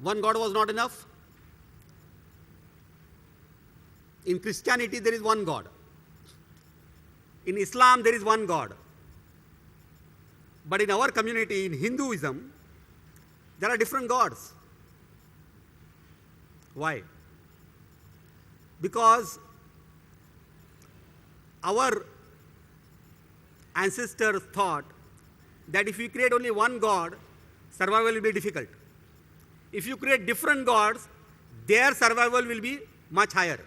One God was not enough. In Christianity, there is one God. In Islam, there is one God. But in our community, in Hinduism, there are different gods. Why? Because our ancestors thought that if you create only one God, survival will be difficult. If you create different gods, their survival will be much higher.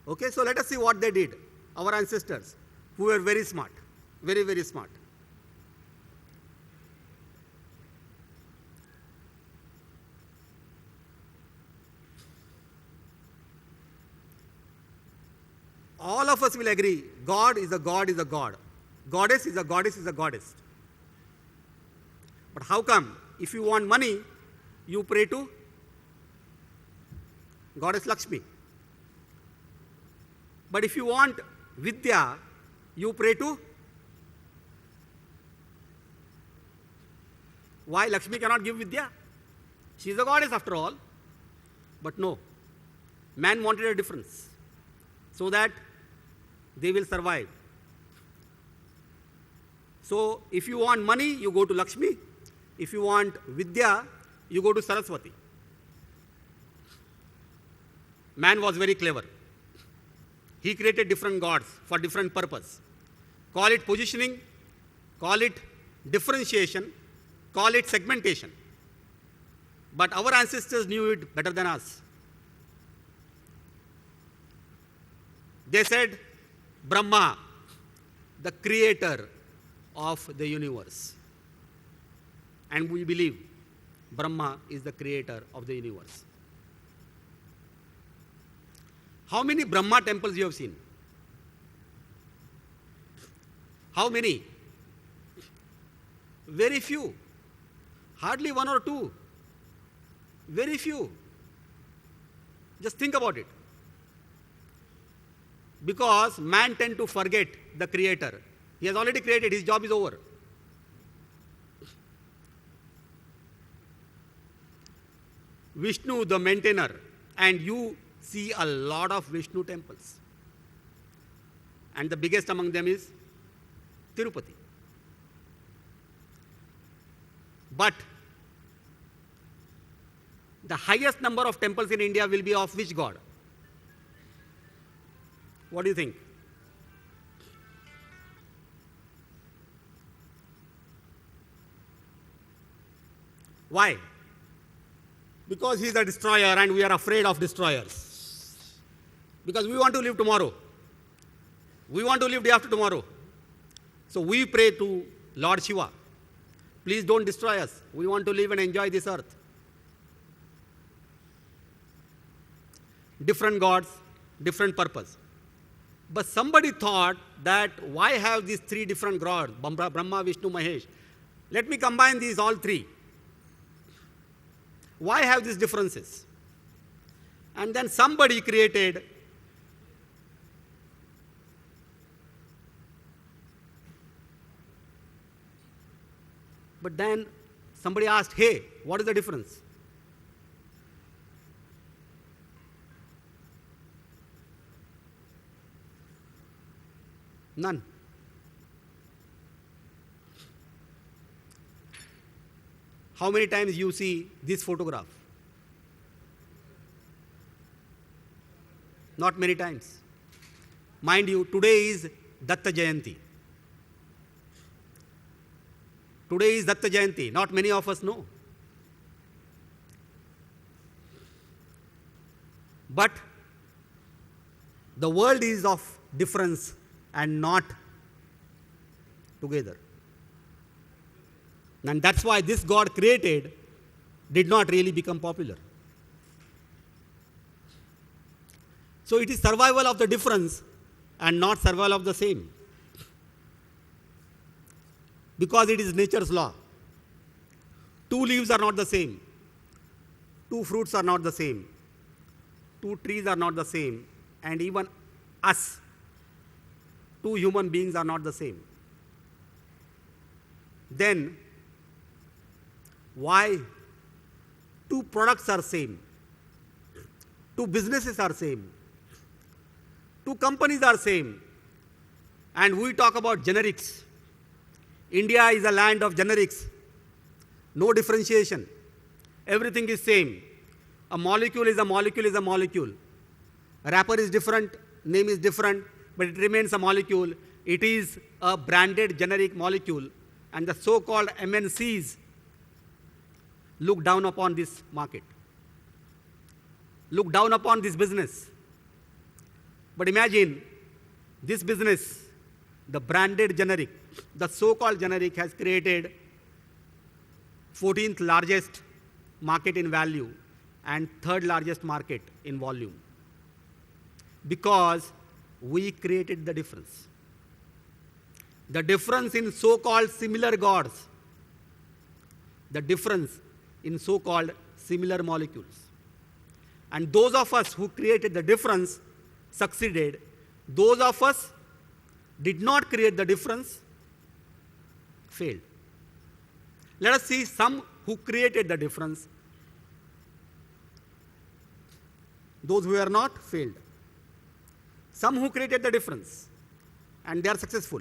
Okay, so let us see what they did, our ancestors, who were very smart, very, very smart. All of us will agree, God is a God is a God. Goddess is a goddess is a goddess. But how come, if you want money, you pray to Goddess Lakshmi? But if you want Vidya, you pray to? Why Lakshmi cannot give Vidya? She is a goddess after all. But no, man wanted a difference so that they will survive. So if you want money, you go to Lakshmi. If you want Vidya, you go to Saraswati. Man was very clever. He created different gods for different purpose. Call it positioning, call it differentiation, call it segmentation. But our ancestors knew it better than us. They said, Brahma, the creator of the universe. And we believe Brahma is the creator of the universe. How many Brahma temples you have seen? How many? Very few. Hardly one or two. Very few. Just think about it. Because man tends to forget the creator. He has already created, his job is over. Vishnu, the maintainer, and you see a lot of Vishnu temples. And the biggest among them is Tirupati. But the highest number of temples in India will be of which god? What do you think? Why? Because he is a destroyer and we are afraid of destroyers. Because we want to live tomorrow. We want to live day after tomorrow. So we pray to Lord Shiva. Please don't destroy us. We want to live and enjoy this earth. Different gods, different purpose. But somebody thought that why have these three different gods, Brahma, Vishnu, Mahesh? Let me combine these all three. Why have these differences? And then somebody created but then somebody asked, hey, what is the difference? None. How many times you see this photograph? Not many times. Mind you, today is Datta Jayanti. Today is Datta Jayanti. Not many of us know. But the world is of difference and not together. And that's why this God created did not really become popular. So it is survival of the difference and not survival of the same. Because it is nature's law. Two leaves are not the same. Two fruits are not the same. Two trees are not the same. And even us, two human beings are not the same. Then, why Two products are same. Two businesses are same. Two companies are same. And we talk about generics. India is a land of generics. No differentiation. Everything is same. A molecule is a molecule is a molecule. A wrapper is different, name is different, but it remains a molecule. It is a branded generic molecule. And the so-called MNCs look down upon this market, look down upon this business. But imagine this business, the branded generic, the so-called generic has created 14th largest market in value and 3rd largest market in volume, because we created the difference. The difference in so-called similar gods, the difference in so-called similar molecules. And those of us who created the difference succeeded. Those of us did not create the difference failed. Let us see some who created the difference. Those who are not failed. Some who created the difference and they are successful.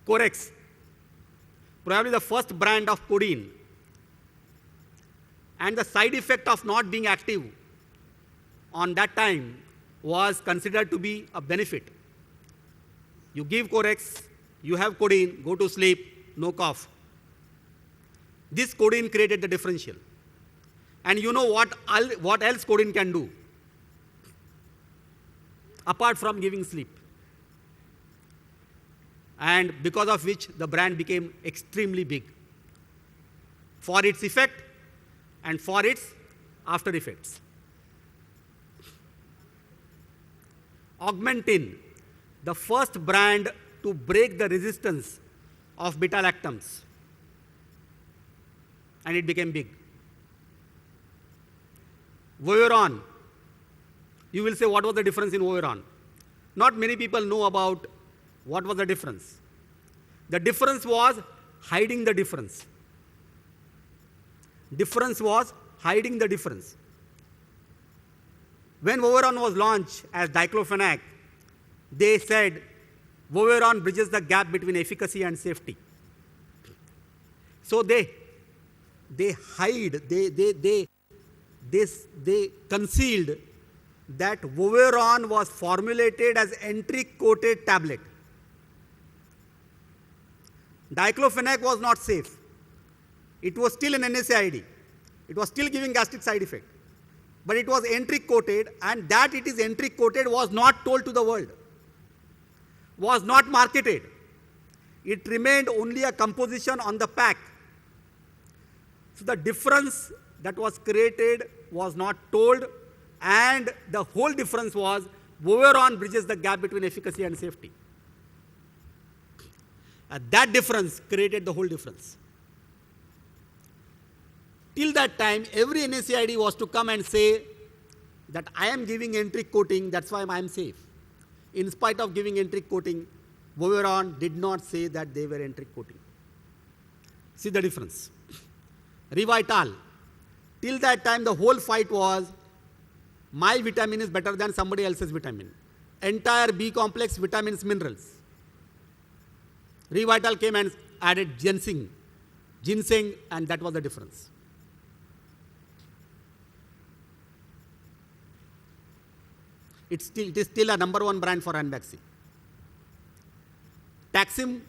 Corex, probably the first brand of codeine, and the side effect of not being active on that time was considered to be a benefit. You give Corex, you have codeine, go to sleep, no cough. This codeine created the differential. And you know what else codeine can do apart from giving sleep. And because of which the brand became extremely big for its effect and for its after effects. Augmentin, the first brand to break the resistance of beta-lactams, and it became big. Voveron, you will say, what was the difference in Voveron? Not many people know about what was the difference. The difference was hiding the difference. Difference was hiding the difference. When Voveron was launched as diclofenac, they said Voveron bridges the gap between efficacy and safety. So they concealed that Voveron was formulated as enteric-coated tablet. Diclofenac was not safe. It was still an NSAID. It was still giving gastric side effect. But it was enteric-coated, and that it is enteric-coated was not told to the world, was not marketed. It remained only a composition on the pack. So the difference that was created was not told, and the whole difference was Voveron bridges the gap between efficacy and safety. That difference created the whole difference. Till that time, every NSAID was to come and say that I am giving enteric coating, that's why I am safe. In spite of giving enteric coating, Voveron did not say that they were enteric coating. See the difference. Revital. Till that time, the whole fight was my vitamin is better than somebody else's vitamin. Entire B complex, vitamins, minerals. Revital came and added ginseng, and that was the difference. It is still a #1 brand for Ranbaxy. Taksim,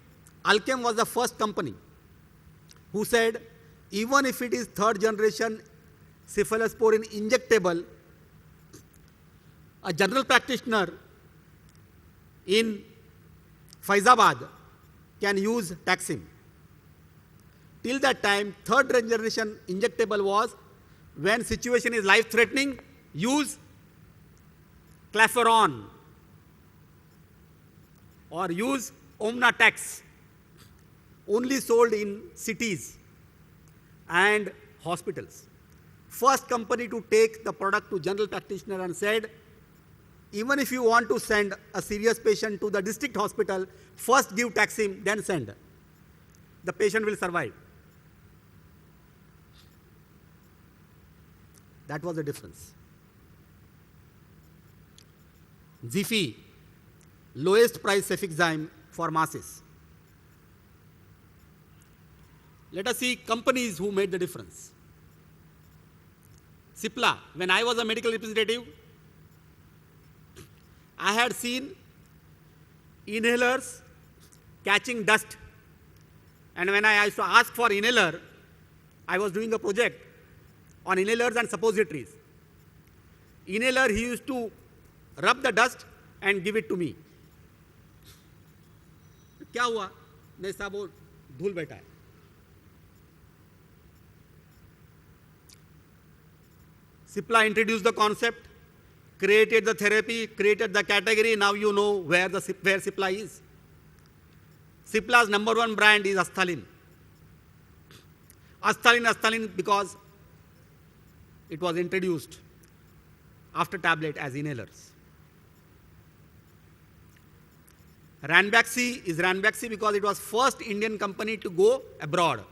Alkem was the first company who said, even if it is 3rd generation cephalosporin injectable, a general practitioner in Faizabad can use Taksim. Till that time, 3rd generation injectable was when situation is life-threatening, use Clafuron or use Omnatex, only sold in cities and hospitals. First company to take the product to general practitioner and said, even if you want to send a serious patient to the district hospital, first give Taksim, then send. The patient will survive. That was the difference. Zifi, lowest price cefixime for masses. Let us see companies who made the difference. Cipla, when I was a medical representative, I had seen inhalers catching dust. And when I used to ask for inhaler, I was doing a project on inhalers and suppositories. Inhaler, he used to rub the dust and give it to me. क्या हुआ? नहीं साहब वो धूल बैठा है. Cipla introduced the concept, created the therapy, created the category. Now you know where Cipla is. Cipla's number one brand is Asthalin. Asthalin because it was introduced after tablet as inhalers. Ranbaxy is Ranbaxy because it was first Indian company to go abroad,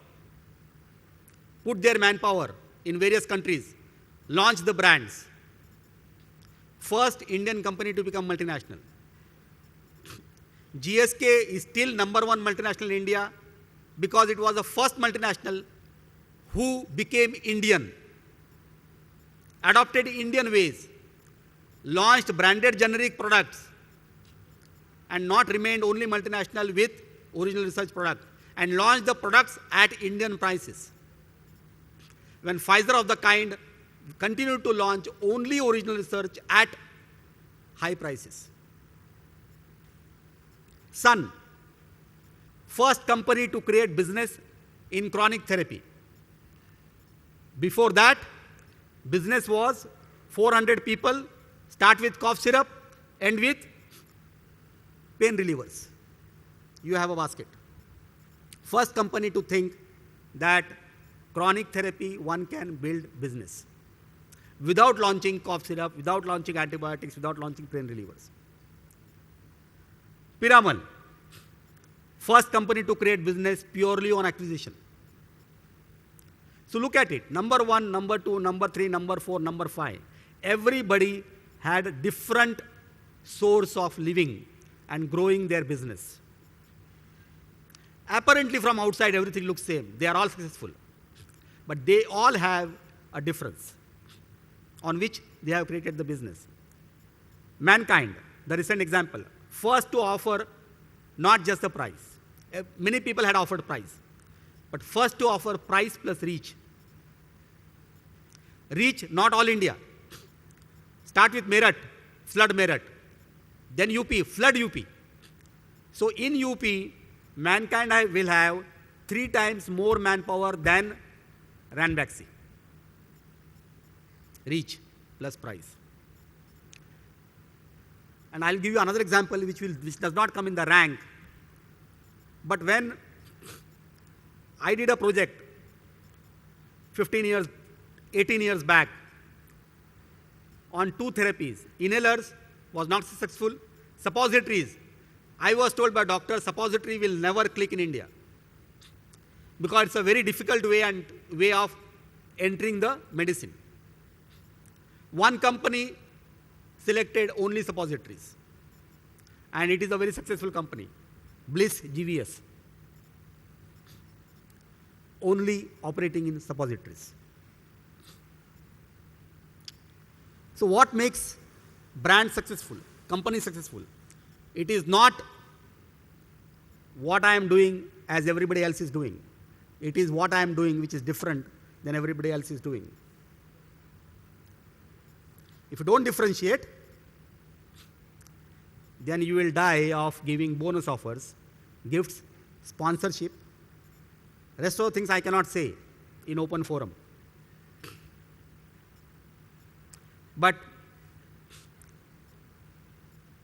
put their manpower in various countries, launch the brands. First Indian company to become multinational. GSK is still number one multinational in India because it was the first multinational who became Indian, adopted Indian ways, launched branded generic products, and not remained only multinational with original research product, and launched the products at Indian prices. When Pfizer of the kind continued to launch only original research at high prices. Sun, first company to create business in chronic therapy. Before that, business was 400 people, start with cough syrup, end with pain relievers. You have a basket. First company to think that chronic therapy, one can build business without launching cough syrup, without launching antibiotics, without launching pain relievers. Piramal, first company to create business purely on acquisition. So look at it, number 1, number 2, number 3, number 4, number 5. Everybody had a different source of living and growing their business. Apparently from outside everything looks same. They are all successful. But they all have a difference on which they have created the business. Mankind, the recent example, first to offer not just the price. Many people had offered price, but first to offer price plus reach. Reach, not all India. Start with Meerut, flood Meerut. Then UP, flood UP. So in UP, Mankind will have 3 times more manpower than Ranbaxy. Reach plus price. And I'll give you another example which does not come in the rank. But when I did a project 18 years back on 2 therapies, inhalers was not successful, suppositories, I was told by doctors suppository will never click in India because it's a very difficult way of entering the medicine. One company selected only suppositories, and it is a very successful company, Bliss GVS, only operating in suppositories. So what makes brand successful, company successful? It is not what I am doing as everybody else is doing. It is what I am doing which is different than everybody else is doing. If you don't differentiate, then you will die of giving bonus offers, gifts, sponsorship. Rest of the things I cannot say in open forum. But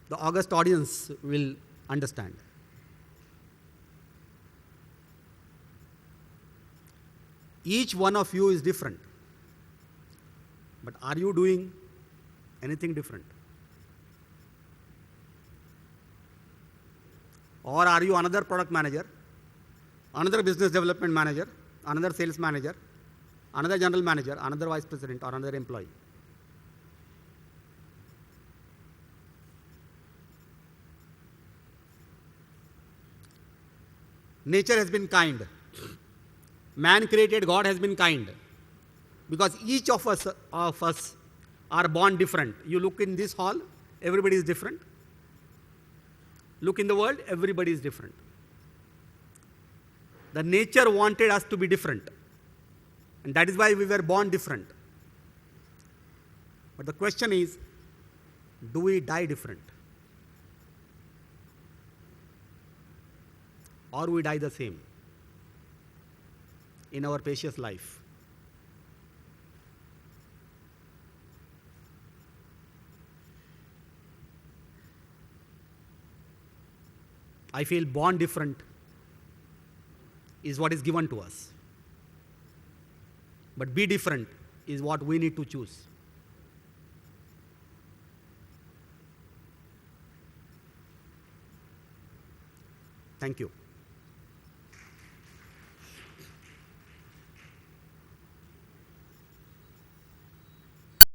the august audience will understand. Each one of you is different. But are you doing anything different? Or are you another product manager, another business development manager, another sales manager, another general manager, another vice president, or another employee. Nature has been kind. Man created, God has been kind. Because each of us are born different. You look in this hall, everybody is different. Look in the world, everybody is different. The nature wanted us to be different. And that is why we were born different. But the question is, do we die different? Or we die the same in our precious life? I feel born different is what is given to us. But be different is what we need to choose. Thank you.